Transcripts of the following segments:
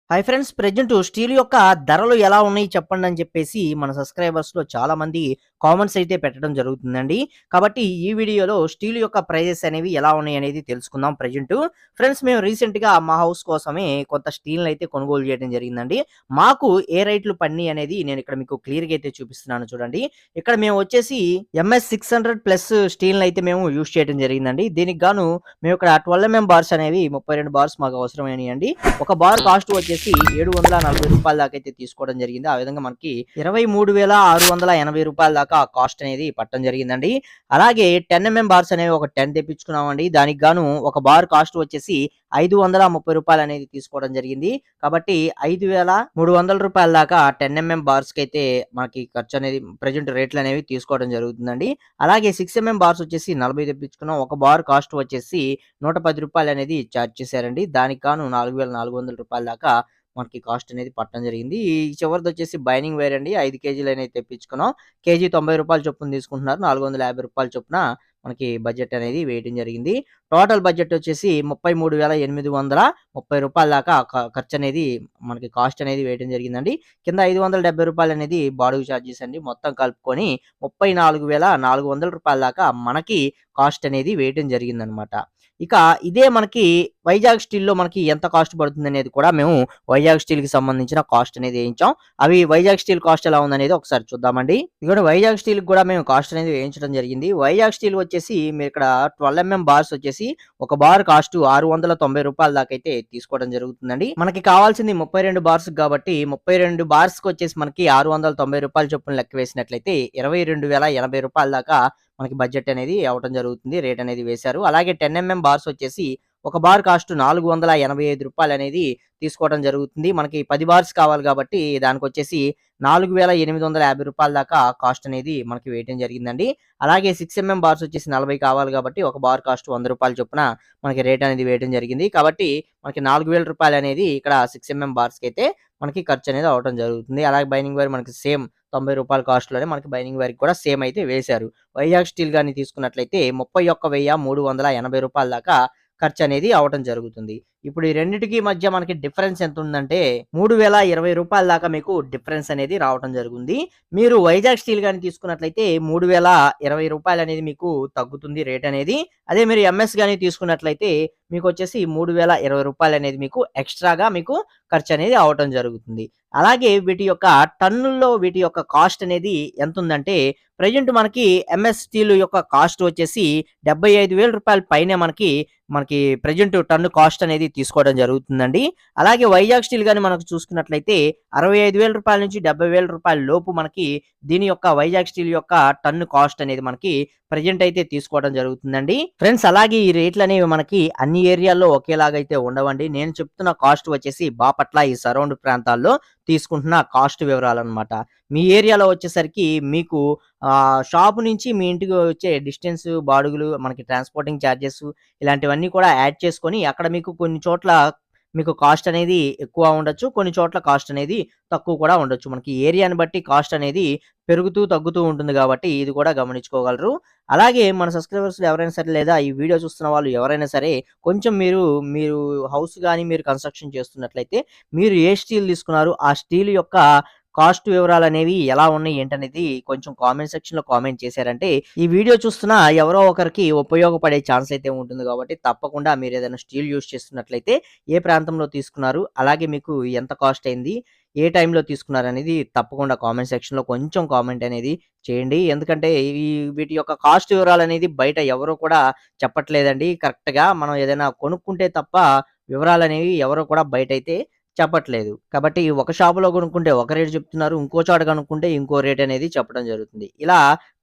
Hi friends, present steel యొక్క ధరలు ఎలా ఉన్నాయి చెప్పండి అని చెప్పేసి మన సబ్స్క్రైబర్స్‌లో చాలామంది కామెంట్స్ అయితే పెట్టడం జరుగుతుందండి. కాబట్టి ఈ వీడియోలో స్టీల్ యొక్క ప్రైజెస్ అనేవి ఎలా ఉన్నాయి అనేది తెలుసుకుందాం ప్రెజెంటు. ఫ్రెండ్స్, మేము రీసెంట్‌గా మా హౌస్ కోసమే కొంత స్టీల్‌ని అయితే కొనుగోలు చేయడం జరిగిందండి. మాకు ఏ రేట్లు పడినాయి అనేది నేను ఇక్కడ మీకు క్లియర్‌గా అయితే చూపిస్తున్నాను చూడండి. ఇక్కడ మేము వచ్చేసి ఎంఎస్ 600 ప్లస్ స్టీల్‌ని అయితే మేము యూజ్ చేయడం జరిగిందండి. దీనికి గాను మేము ఇక్కడ 12 బార్స్ అనేవి 32 బార్స్ మాకు అవసరమైనయండి. ఒక బార్ కాస్ట్ వచ్చేసి రూ. 740 దాకా అయితే తీసుకోవడం జరిగింది. ఆ విధంగా మనకి రూ. 23,680 దాకా కాస్ట్ అనేది పట్టడం జరిగిందండి. అలాగే 10 బార్స్ అనేవి ఒక 10 తెప్పించుకున్నామండి. దానికి గాను ఒక బార్ కాస్ట్ వచ్చేసి రూ. 530 అనేది తీసుకోవడం జరిగింది. కాబట్టి రూ. 5,300 దాకా 10 బార్స్‌కైతే మనకి ఖర్చు అనేది ప్రెజెంట్ రేట్లనేవి తీసుకోవడం జరుగుతుందండి. అలాగే 6 బార్స్ వచ్చేసి 40 తెప్పించుకున్నాం. ఒక బార్ కాస్ట్ వచ్చేసి రూ. 110 అనేది చార్జ్ చేశారండి. దానికి గాను రూ. 4,400 దాకా మనకి కాస్ట్ అనేది పట్టడం జరిగింది. ఈ చివరిదొచ్చేసి బైనింగ్ వైర్ అండి. 5 కేజీలనేది తెప్పించుకున్నాం. కేజీ రూ. 90 చొప్పున తీసుకుంటున్నారు. రూ. 450 చొప్పున మనకి బడ్జెట్ అనేది వేయడం జరిగింది. టోటల్ బడ్జెట్ వచ్చేసి రూ. 33,830 దాకా ఖర్చనేది మనకి కాస్ట్ అనేది వేయడం జరిగిందండి. కింద రూ. 570 అనేది బాడుగ చార్జెస్ అండి. మొత్తం కలుపుకొని రూ. 34,400 దాకా మనకి కాస్ట్ అనేది వేయడం జరిగిందనమాట. ఇక ఇదే మనకి వైజాగ్ స్టీల్‌లో మనకి ఎంత కాస్ట్ పడుతుందనేది కూడా మేము వైజాగ్ స్టీల్‌కి సంబంధించిన కాస్ట్ అనేది వేయించాం. అవి వైజాగ్ స్టీల్ కాస్ట్ ఎలా ఉందనేది ఒకసారి చూద్దామండి. ఇదిగోండి, వైజాగ్ స్టీల్‌కి కూడా మేము కాస్ట్ అనేది వేయించడం జరిగింది. వైజాగ్ స్టీల్ వచ్చేసి మీరిక్కడ 12 బార్స్ వచ్చేసి ఒక బార్ కాస్ట్ రూ. 690 దాకా అయితే తీసుకోవడం జరుగుతుందండి. మనకి కావాల్సింది 32 బార్స్ కాబట్టి 32 బార్స్‌కొచ్చేసి మనకి రూ. 690 చొప్పున లెక్క వేసినట్లయితే రూ. 22,080 దాకా మనకి బడ్జెట్ అనేది అవ్వటం జరుగుతుంది. రేట్ అనేది వేశారు. అలాగే 10 బార్స్ వచ్చేసి ఒక బార్ కాస్ట్ రూ. 485 అనేది తీసుకోవడం జరుగుతుంది. మనకి 10 బార్స్ కావాలి కాబట్టి దానికొచ్చేసి రూ. 4,850 దాకా కాస్ట్ అనేది మనకి వేయటం జరిగిందండి. అలాగే 6 బార్స్ వచ్చేసి 40 కావాలి కాబట్టి ఒక బార్ కాస్ట్ రూ. 100 చొప్పున మనకి రేట్ అనేది వేయడం జరిగింది. కాబట్టి మనకి రూ. 4,000 అనేది ఇక్కడ 6 బార్స్‌కైతే మనకి ఖర్చు అనేది అవ్వటం జరుగుతుంది. అలాగే బైనింగ్ వైర్ మనకి సేమ్ రూ. 90 కాస్ట్‌లోనే మనకి బైనింగ్ వైర్‌కి కూడా సేమ్ అయితే వేశారు. వైజాగ్ స్టీల్ గాని తీసుకున్నట్లయితే రూ. 31,380 దాకా ఖర్చనేది అవ్వటం జరుగుతుంది. ఇప్పుడు ఈ రెండిటికి మధ్య మనకి డిఫరెన్స్ ఎంతుందంటే రూ. 3,020 దాకా మీకు డిఫరెన్స్ అనేది రావటం జరిగింది. మీరు వైజాగ్ స్టీల్ గాని తీసుకున్నట్లయితే రూ. 3,020 అనేది మీకు తగ్గుతుంది రేట్ అనేది. అదే మీరు ఎంఎస్ గాని తీసుకున్నట్లయితే మీకొచ్చేసి రూ. 3,020 అనేది మీకు ఎక్స్‌ట్రాగా మీకు ఖర్చనేది అవ్వటం జరుగుతుంది. అలాగే వీటి యొక్క టన్నుల్లో వీటి యొక్క కాస్ట్ అనేది ఎంతుందంటే ప్రెజెంట్ మనకి ఎంఎస్ స్టీల్ యొక్క కాస్ట్ వచ్చేసి రూ. 75,000 పైనే మనకి ప్రెజెంట్ టన్ను కాస్ట్ అనేది తీసుకోవడం జరుగుతుందండి. అలాగే వైజాగ్ స్టీల్ గాని మనకు చూసుకున్నట్లయితే రూ. 65,000 నుంచి రూ. 70,000 లోపు మనకి దీని యొక్క వైజాగ్ స్టీల్ యొక్క టన్ను కాస్ట్ అనేది మనకి ప్రెజెంట్ అయితే తీసుకోవడం జరుగుతుందండి. ఫ్రెండ్స్, అలాగే ఈ రేట్లనేవి మనకి అన్ని ఏరియాల్లో ఒకేలాగైతే ఉండవండి. నేను చెప్తున్న కాస్ట్ వచ్చేసి బాపట్ల ఈ సరౌండ్ ప్రాంతాల్లో తీసుకుంటున్న కాస్ట్ వివరాలన్నమాట. మీ ఏరియాలో వచ్చేసరికి మీకు షాపు నుంచి మీ ఇంటికి వచ్చే డిస్టెన్స్, బాడుగులు, మనకి ట్రాన్స్‌పోర్టింగ్ చార్జెస్ ఇలాంటివన్నీ కూడా యాడ్ చేసుకొని అక్కడ మీకు కొన్ని చోట్ల మీకు కాస్ట్ అనేది ఎక్కువ ఉండొచ్చు. కొన్ని చోట్ల కాస్ట్ అనేది తక్కువ కూడా ఉండొచ్చు. మనకి ఏరియాని బట్టి కాస్ట్ అనేది పెరుగుతూ, తగ్గుతూ ఉంటుంది కాబట్టి ఇది కూడా గమనించుకోగలరు. అలాగే మన సబ్స్క్రైబర్స్‌లో ఎవరైనా సరే లేదా ఈ వీడియో చూస్తున్న వాళ్ళు ఎవరైనా సరే కొంచెం మీరు హౌస్ గాని మీరు కన్‌స్ట్రక్షన్ చేస్తున్నట్లయితే మీరు ఏ స్టీల్ తీసుకున్నారు? ఆ స్టీల్ యొక్క కాస్ట్ వివరాలనేవి ఎలా ఉన్నాయి ఏంటనేది కొంచెం కామెంట్ సెక్షన్‌లో కామెంట్ చేశారంటే, ఈ వీడియో చూస్తున్న ఎవరో ఒకరికి ఉపయోగపడే ఛాన్స్ అయితే ఉంటుంది కాబట్టి తప్పకుండా మీరేదైనా స్టీల్ యూజ్ చేస్తున్నట్లయితే ఏ ప్రాంతంలో తీసుకున్నారు? అలాగే మీకు ఎంత కాస్ట్ అయింది? ఏ టైంలో తీసుకున్నారనేది తప్పకుండా కామెంట్ సెక్షన్‌లో కొంచెం కామెంట్ అనేది చేయండి. ఎందుకంటే వీటి యొక్క కాస్ట్ వివరాలనేది బయట ఎవరు కూడా చెప్పట్లేదండి కరెక్ట్‌గా. మనం ఏదైనా కొనుక్కుంటే తప్ప వివరాలనేవి ఎవరు కూడా బయటైతే చెప్పట్లేదు. కాబట్టి ఒక షాపులో కొనుక్కుంటే ఒక రేట్ చెప్తున్నారు. ఇంకో చోట కనుక్కుంటే ఇంకో రేట్ అనేది చెప్పడం జరుగుతుంది. ఇలా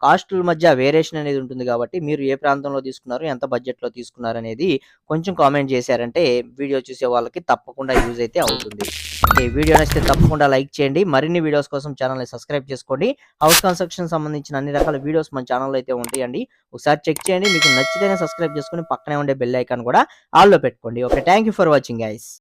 కాస్టుల మధ్య వేరియేషన్ అనేది ఉంటుంది కాబట్టి మీరు ఏ ప్రాంతంలో తీసుకున్నారు? ఎంత బడ్జెట్‌లో తీసుకున్నారనేది కొంచెం కామెంట్ చేశారంటే వీడియో చూసే వాళ్ళకి తప్పకుండా యూజ్ అయితే అవుతుంది. ఓకే. వీడియో నచ్చితే తప్పకుండా లైక్ చేయండి. మరిన్ని వీడియోస్ కోసం ఛానెల్‌ని సబ్స్క్రైబ్ చేసుకోండి. హౌస్ కన్‌స్ట్రక్షన్ సంబంధించిన అన్ని రకాల వీడియోస్ మన ఛానెల్‌లో అయితే ఉంటాయండి. ఒకసారి చెక్ చేయండి. మీకు నచ్చితేనే సబ్స్క్రైబ్ చేసుకొని పక్కనే ఉండే బెల్ ఐకాన్ కూడా ఆల్‌లో పెట్టుకోండి. Okay. Thank you for watching guys.